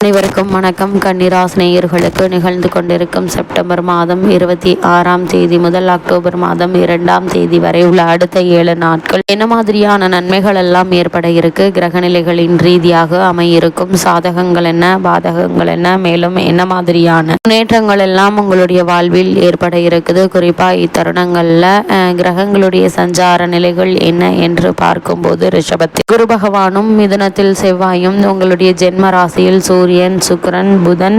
அனைவருக்கும் வணக்கம். கன்னிராசி நேயர்களுக்கு நிகழ்ந்து கொண்டிருக்கும் செப்டம்பர் மாதம் 26ஆம் தேதி முதல் அக்டோபர் மாதம் 2ஆம் தேதி வரை உள்ள அடுத்த 7 நாட்கள் என்ன மாதிரியான நன்மைகள் எல்லாம் ஏற்பட இருக்கு, கிரகநிலைகளின் ரீதியாக அமையிருக்கும் சாதகங்கள் என்ன, பாதகங்கள் என்ன, மேலும் என்ன மாதிரியான முன்னேற்றங்கள் எல்லாம் உங்களுடைய வாழ்வில் ஏற்பட இருக்குது. குறிப்பா இத்தருணங்கள்ல கிரகங்களுடைய சஞ்சார நிலைகள் என்ன என்று பார்க்கும்போது ரிஷபத்தில் குரு பகவானும் மிதுனத்தில் செவ்வாயும் உங்களுடைய ஜென்ம ராசியில் சூரியன், சுக்கிரன், புதன்,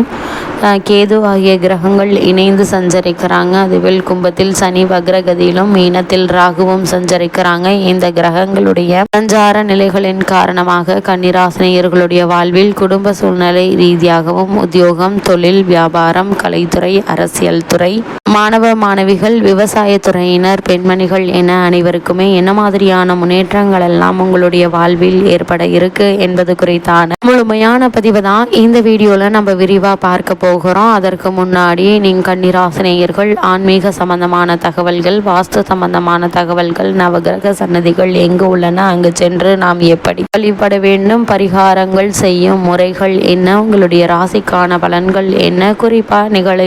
கேது ஆகிய கிரகங்கள் இணைந்து சஞ்சரிக்கிறாங்க. அதுவில் கும்பத்தில் சனி வக்ரகதியிலும் மீனத்தில் ராகுவும் சஞ்சரிக்கிறாங்க. இந்த கிரகங்களுடைய சஞ்சார நிலைகளின் காரணமாக கன்னிராசினியர்களுடைய வாழ்வில் குடும்ப சூழ்நிலை ரீதியாகவும் உத்தியோகம், தொழில், வியாபாரம், கலைத்துறை, அரசியல் துறை, மாணவ மாணவிகள், விவசாயத்துறையினர், பெண்மணிகள் என அனைவருக்குமே என்ன மாதிரியான முன்னேற்றங்கள் எல்லாம் உங்களுடைய வாழ்வில் ஏற்பட இருக்கு என்பது குறித்தான முழுமையான பதிவு தான் இந்த வீடியோல நம்ம விரிவா பார்க்க போகிறோம். அதற்கு முன்னாடி நீங்க கன்னிராசினியர்கள் ஆன்மீக சம்பந்தமான தகவல்கள், வாஸ்து சம்பந்தமான தகவல்கள், நவகிரக சன்னதிகள் எங்கு உள்ளன, அங்கு சென்று நாம் எப்படி வழிபட வேண்டும், பரிகாரங்கள் செய்யும் முறைகள் என்ன, உங்களுடைய ராசிக்கான பலன்கள் என்ன, குறிப்பா நிகழ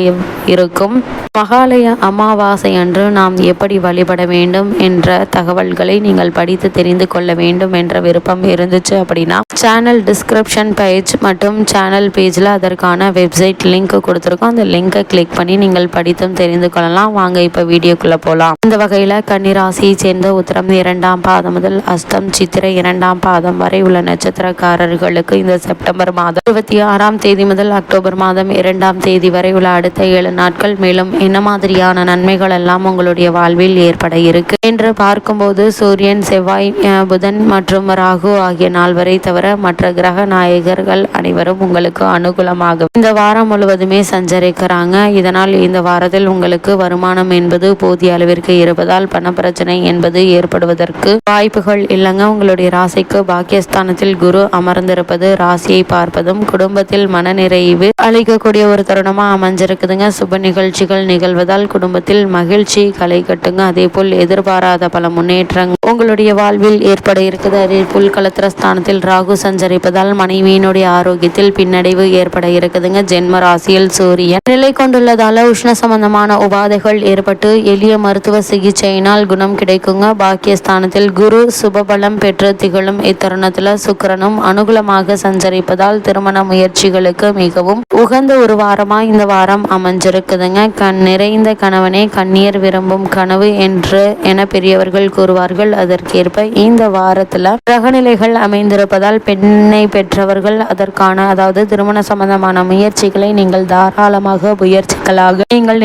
இருக்கும் மகாலய அமாவாசை அன்று நாம் எப்படி வழிபட வேண்டும் என்ற தகவல்களை நீங்கள் படித்து தெரிந்து கொள்ள வேண்டும் என்ற விருப்பம் இருந்துச்சு அப்படின்னா சேனல் டிஸ்கிரிப்ஷன் பேஜ் மற்றும் சேனல் பேஜில் அதற்கான வெப்சைட் லிங்க் கொடுத்துருக்கோம். அந்த லிங்கை கிளிக் பண்ணி நீங்கள் படித்தும் தெரிந்து கொள்ளலாம். வாங்க இப்போ வீடியோக்குள்ளே போகலாம். இந்த வகையில் கன்னிராசியை சேர்ந்த உத்திரம் 2ஆம் பாதம் முதல் அஸ்தம் சித்திரை 2ஆம் பாதம் வரை உள்ள நட்சத்திரக்காரர்களுக்கு இந்த செப்டம்பர் மாதம் 26ஆம் தேதி முதல் அக்டோபர் மாதம் 2ஆம் தேதி வரை உள்ள அடுத்த 7 நாட்கள் மேலும் என்ன மாதிரியான நன்மைகள் எல்லாம் உங்களுடைய வாழ்வில் ஏற்பட இருக்கு என்று பார்க்கும்போது சூரியன், செவ்வாய், புதன் மற்றும் ராகு ஆகிய 4 வரை தவிர மற்ற கிரக நாயகர்கள் அனைவரும் உங்களுக்கு அனுகூலமாக இந்த வாரம் முழுவதுமே சஞ்சரிக்கிறாங்க. இதனால் இந்த வாரத்தில் உங்களுக்கு வருமானம் என்பது போதிய அளவிற்கு இருப்பதால் பண பிரச்சனை என்பது ஏற்படுவதற்கு வாய்ப்புகள் இல்லைங்க. உங்களுடைய ராசிக்கு பாக்கியஸ்தானத்தில் குரு அமர்ந்திருப்பது, ராசியை பார்ப்பதும் குடும்பத்தில் மனநிறைவு அளிக்கக்கூடிய ஒரு தருணமா அமைஞ்சிருக்குதுங்க. சுப நிகழ்ச்சிகள் நிகழ்வதால் குடும்பத்தில் மகிழ்ச்சி களை கட்டுங்க. அதே போல் எதிர்பாராத பல முன்னேற்றங்கள் உங்களுடைய வாழ்வில் ஏற்பட இருக்குது. அதே போல் கலத்திரஸ்தானத்தில் ராகு சஞ்சரிப்பதால் மனைவியினுடைய ஆரோக்கியத்தில் பின்னடைவு ஏற்பட இருக்குதுங்க. ஜென்ம ராசியில் சூரியன் நிலை கொண்டுள்ளதால உஷ்ண சம்பந்தமான உபாதைகள் ஏற்பட்டு எளிய மருத்துவ சிகிச்சையினால் குணம் கிடைக்குங்க. பாக்கியஸ்தானத்தில் குரு சுபபலம் பெற்று திகழும் இத்தருணத்துல சுக்கிரனும் அனுகூலமாக சஞ்சரிப்பதால் திருமண முயற்சிகளுக்கு மிகவும் உகந்த ஒரு வாரமா இந்த வாரம் அமைஞ்சிருக்குதுங்க. நிறைந்த கணவனே கண்ணீர் விரும்பும் கனவு என பெரியவர்கள் கூறுவார்கள். அதற்கேற்ப இந்த வாரத்துல கிரகநிலைகள் அமைந்திருப்பதால் பெண்ணை பெற்றவர்கள் அதற்கான அதாவது திருமண சம்பந்தமான முயற்சிகளை நீங்கள் தாராளமாக முயற்சிகளாக நீங்கள்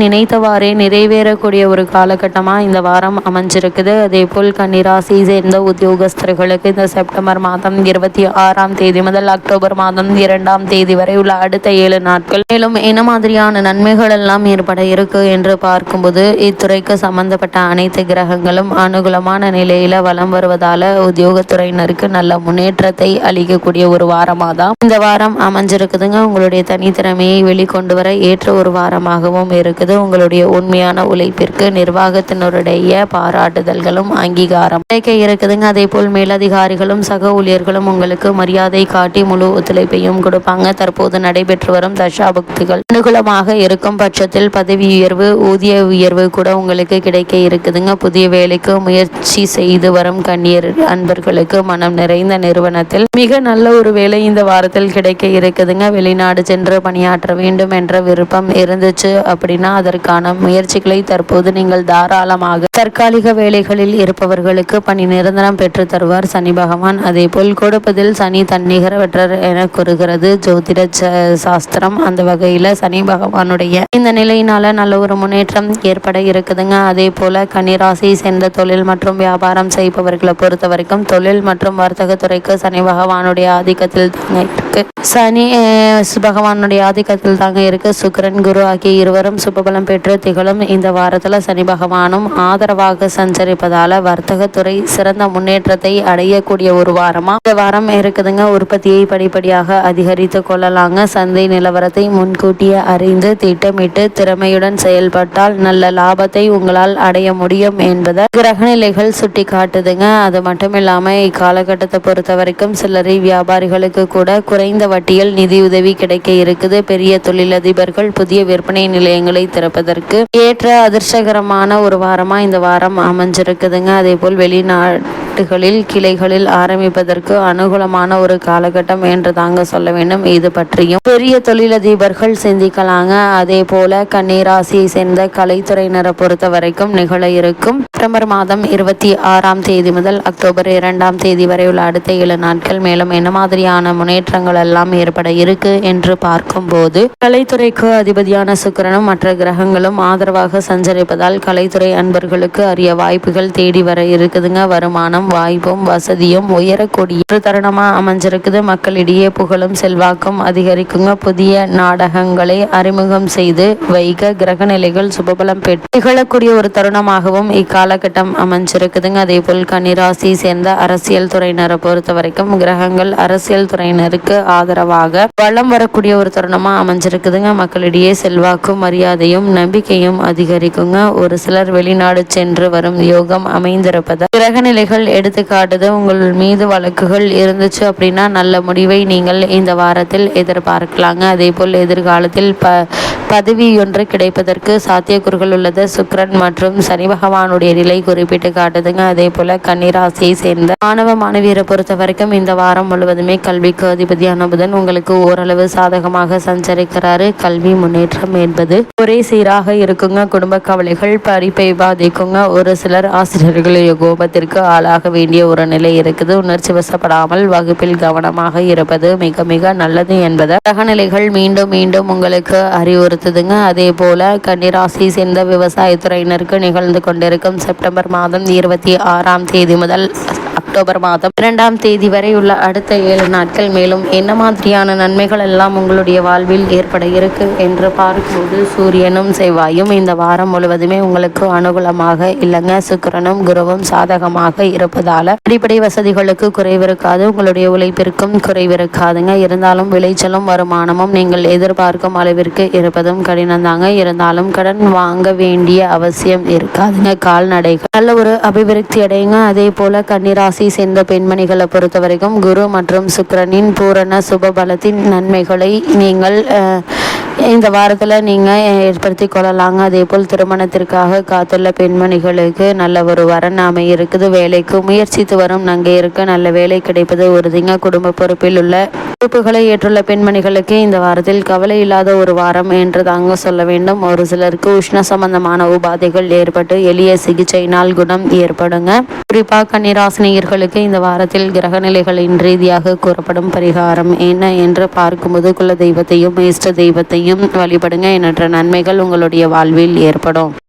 நினைத்தவாறே நிறைவேறக்கூடிய ஒரு காலகட்டமா இந்த வாரம் அமைஞ்சிருக்குது. அதே போல் கன்னிராசியை சேர்ந்த உத்தியோகஸ்தர்களுக்கு இந்த செப்டம்பர் மாதம் 26ஆம் தேதி முதல் அக்டோபர் மாதம் 2ஆம் தேதி வரை உள்ள அடுத்த 7 நாட்கள் மேலும் என்ன மாதிரியான நன்மைகள் எல்லாம் ஏற்பட இருக்கு என்று பார்க்கும்போது இத்துறைக்கு சம்பந்தப்பட்ட அனைத்து கிரகங்களும் அனுகூலமான நிலையில வலம் வருவதால உத்தியோகத்துறையினருக்கு நல்ல முன்னேற்றத்தை அளிக்கக்கூடிய ஒரு வாரமாக தான் இந்த வாரம் அமைஞ்சிருக்குதுங்க. உங்களுடைய தனித்திறமையை வெளிக்கொண்டு வர ஏற்ற ஒரு வாரமாகவும் இருக்குது. உங்களுடைய உண்மையான உழைப்பிற்கு நிர்வாகத்தினருடைய பாராட்டுதல்களும் அங்கீகாரம் கிடைக்க இருக்குதுங்க. அதே போல் மேலதிகாரிகளும் சக ஊழியர்களும் உங்களுக்கு மரியாதை காட்டி முழு ஒத்துழைப்பையும் கொடுப்பாங்க. தற்போது நடைபெற்று வரும் தசாபுக்திகள் அனுகூலமாக இருக்கும் பட்சத்தில் பதவி உயர்வு, ஊதிய உயர்வு கூட உங்களுக்கு கிடைக்க இருக்குதுங்க. புதிய வேலைக்கு முயற்சி செய்து வரும் கன்னியர் அன்பர்களுக்கு மனம் நிறைந்த நிறுவனத்தில் மிக நல்ல ஒரு வேலை இந்த வாரத்தில் கிடைக்க இருக்குதுங்க. வெளிநாடு சென்று பணியாற்ற வேண்டும் என்ற விருப்பம் இருந்துச்சு அப்படின்னா அதற்கான முயற்சிகளை தற்போது நீங்கள் தாராளமாக தற்காலிக வேலைகளில் இருப்பவர்களுக்கு பணி நிரந்தரம் பெற்று தருவார் சனி பகவான். அதே போல் கொடுப்பதில் சனி தன்னிகரவற்றர் என கூறுகிறது ஜோதிட சாஸ்திரம். அந்த வகையில சனி பகவானுடைய இந்த நிலையினால நல்ல ஒரு முன்னேற்றம் ஏற்பட இருக்குதுங்க. அதே போல கன்னிராசியை சேர்ந்த தொழில் மற்றும் வியாபாரம் செய்பவர்களை பொறுத்த வரைக்கும் தொழில் மற்றும் வர்த்தக துறைக்கு சனி பகவானுடைய ஆதிக்கத்தில் தாங்க இருக்கு. சனி பகவானுடைய ஆதிக்கத்தில் தாங்க இருக்கு. சுக்கிரன், குரு ஆகிய இருவரும் சுபபலம் பெற்று திகழும் இந்த வாரத்துல சனி பகவானும் ஆதரவாக சஞ்சரிப்பதால வர்த்தகத்துறை சிறந்த முன்னேற்றத்தை அடையக்கூடிய ஒரு வாரமா இந்த வாரம் இருக்குதுங்க. உற்பத்தியை படிப்படியாக அதிகரித்து கொள்ளலாங்க. சந்தை நிலவரத்தை முன்கூட்டியே அறிந்து திட்டமிட்டு திறமையுடன் செயல்பட்டால் நல்ல லாபத்தை உங்களால் அடைய முடியும் என்பதை கிரகநிலைகள் சுட்டி காட்டுதுங்க. அது மட்டும் இல்லாம இக்காலகட்டத்தை பொறுத்த வரைக்கும் சில்லறை வியாபாரிகளுக்கு கூட குறைந்த குறைந்த வட்டியில் நிதியுதவி கிடைக்க இருக்குது. பெரிய தொழிலதிபர்கள் புதிய விற்பனை நிலையங்களை திறப்பதற்கு ஏற்ற அதிர்ஷ்டகரமான ஒரு வாரமா இந்த வாரம் அமைஞ்சிருக்குதுங்க. அதே போல் வெளிநாட்டுகளில் கிளைகளில் ஆரம்பிப்பதற்கு அனுகூலமான ஒரு காலகட்டம் என்று தாங்க சொல்ல வேண்டும். இது பற்றியும் பெரிய தொழிலதிபர்கள் சிந்திக்கலாங்க. அதே போல கன்னிராசியை சேர்ந்த கலைத்துறையினரை பொறுத்த வரைக்கும் நிகழ இருக்கும் செப்டம்பர் மாதம் 26ஆம் தேதி முதல் அக்டோபர் 2ஆம் தேதி வரை உள்ள அடுத்த 7 நாட்கள் மேலும் என்ன மாதிரியான முன்னேற்றங்கள் எல்லாம் ஏற்பட இருக்கு என்று பார்க்கும்போது, கலைத்துறைக்கு அதிபதியான சுக்கிரனும் மற்ற கிரகங்களும் ஆதரவாக சஞ்சரிப்பதால் கலைத்துறை அன்பர்களுக்கு அரிய வாய்ப்புகள் தேடி வர இருக்குதுங்க. வருமானம், வாய்ப்பும் வசதியும் உயரக்கூடிய ஒரு தருணமா அமைஞ்சிருக்குது. மக்களிடையே புகழும் செல்வாக்கும் அதிகரிக்குங்க. புதிய நாடகங்களை அறிமுகம் செய்து வைக்க கிரக நிலைகள் சுபபலம் பெற்று நிகழக்கூடிய ஒரு தருணமாகவும் இக்காலகட்டம் அமைஞ்சிருக்குதுங்க. அதே போல் கன்னிராசியை சேர்ந்த அரசியல் துறையினரை பொறுத்த வரைக்கும் கிரகங்கள் அரசியல் துறையினருக்கு ஆதரவாக வளம் வரக்கூடிய ஒரு தருணமா அமைஞ்சிருக்குதுங்க. மக்களிடையே செல்வாக்கும் மரியாதையும் நம்பிக்கையும் அதிகரிக்குங்க. ஒரு சிலர் வெளிநாடு சென்று வரும் யோகம் அமைந்திருப்பதால் கிரக நிலைகள் எடுத்துக்காட்டுது. உங்கள் மீது வழக்குகள் இருந்துச்சு அப்படின்னா நல்ல முடிவை நீங்கள் இந்த வாரத்தில் எதிர்பார்க்கலாங்க. அதே போல் எதிர்காலத்தில் பதவி ஒன்று கிடைப்பதற்கு சாத்தியக்கூறுகள் உள்ளது. சுக்கிரன் மற்றும் சனி பகவானுடைய நிலை குறிப்பிட்டு காட்டுதுங்க. அதே போல கன்னிராசியை சேர்ந்த மாணவ மாணவியரை பொறுத்த வரைக்கும் இந்த வாரம் முழுவதுமே கல்விக்கு அதிபதியான புதன் உங்களுக்கு ஓரளவு சாதகமாக சஞ்சரிக்கிறாரு. கல்வி முன்னேற்றம் என்பது ஒரே சீராக இருக்குங்க. குடும்ப கவலைகள் படிப்பை பாதிக்குங்க. ஒரு சிலர் ஆசிரியர்களுடைய கோபத்திற்கு ஆளாக வேண்டிய ஒரு நிலை இருக்குது. உணர்ச்சி வசப்படாமல் வகுப்பில் கவனமாக இருப்பது மிக மிக நல்லது என்பதை கிரகநிலைகள் மீண்டும் மீண்டும் உங்களுக்கு அறிவுறுத்துதுங்க. அதே போல கன்னிராசியை சேர்ந்த விவசாயத்துறையினருக்கு நிகழ்ந்து கொண்டிருக்கும் செப்டம்பர் மாதம் 26ஆம் தேதி முதல் அக்டோபர் மாதம் 2ஆம் தேதி வரை உள்ள அடுத்த 7 நாட்கள் மேலும் என்ன மாதிரியான நன்மைகள் எல்லாம் உங்களுடைய வாழ்வில் ஏற்பட இருக்கு என்று பார்க்கும்போது, சூரியனும் செவ்வாயும் இந்த வாரம் முழுவதுமே உங்களுக்கு அனுகூலமாக இல்லைங்க. சுக்கிரனும் குருவும் சாதகமாக இருப்பதால அடிப்படை வசதிகளுக்கு குறைவிருக்காது. உங்களுடைய உழைப்பிற்கும் குறைவிருக்காதுங்க. இருந்தாலும் விளைச்சலும் வருமானமும் நீங்கள் எதிர்பார்க்கும் அளவிற்கு இருப்பதும் கடினம் தாங்க. இருந்தாலும் கடன் வாங்க வேண்டிய அவசியம் இருக்காதுங்க. கால்நடைகள் நல்ல ஒரு அபிவிருத்தி அடையுங்க. அதே போல கன்னிராசி சேர்ந்த பெண்மணிகளை பொறுத்த வரைக்கும் குரு மற்றும் சுக்கிரனின் பூரண சுப பலத்தின் நன்மைகளை நீங்கள் இந்த வாரத்தில் நீங்கள் ஏற்படுத்தி கொள்ளலாங்க. அதே போல் திருமணத்திற்காக காத்துள்ள பெண்மணிகளுக்கு நல்ல ஒரு வரன் இருக்குது. வேலைக்கு முயற்சித்து வரும் நங்கையருக்கு நல்ல வேலை கிடைப்பது உறுதிங்க. குடும்ப பொறுப்பில் உள்ள பொறுப்புகளை ஏற்றுள்ள பெண்மணிகளுக்கு இந்த வாரத்தில் கவலை இல்லாத ஒரு வாரம் என்று தாங்க சொல்ல வேண்டும். ஒரு சிலருக்கு உஷ்ண சம்பந்தமான உபாதைகள் ஏற்பட்டு எளிய சிகிச்சையினால் குணம் ஏற்படுங்க. குறிப்பாக கன்னிராசினியர்களுக்கு இந்த வாரத்தில் கிரக நிலைகளின் ரீதியாக கூறப்படும் பரிகாரம் என்ன என்று பார்க்கும்போது, குல தெய்வத்தையும் இஷ்ட தெய்வத்தையும் வழிபடுங்க. எண்ணற்ற நன்மைகள் உங்களுடைய வாழ்வில் ஏற்படும்.